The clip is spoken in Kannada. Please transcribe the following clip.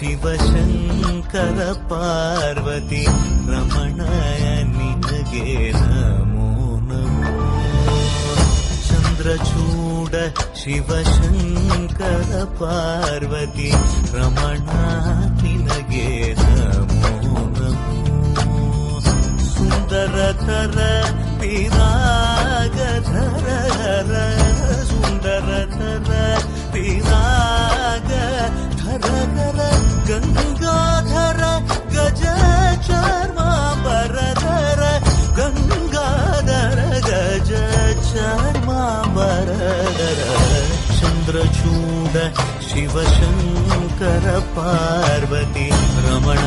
ಶಿವಶಂಕರ ಪಾರ್ವತಿ ರಮಣ ನಿನಗೆ ನಮೋ ನಮೋ. ಚಂದ್ರಚೂಡ ಶಿವಶಂಕರ ಪಾರ್ವತಿ ರಮಣ ನಿನಗೆ ನಮೋ ನಮೋ. ಸುಂದರತರ ಪಿರಾಗಧರ ಸುಂದರತರ ಪಿರಾಗಧರ ಗಂಗಾಧರ ಗಜ ಚರ್ಮಾಂಬರಧರ ಗಂಗಾಧರ ಗಜ ಚರ್ಮಾಂಬರಧರ. ಚಂದ್ರಚೂಡ ಶಿವಶಂಕರ ಪಾರ್ವತಿ ರಮಣ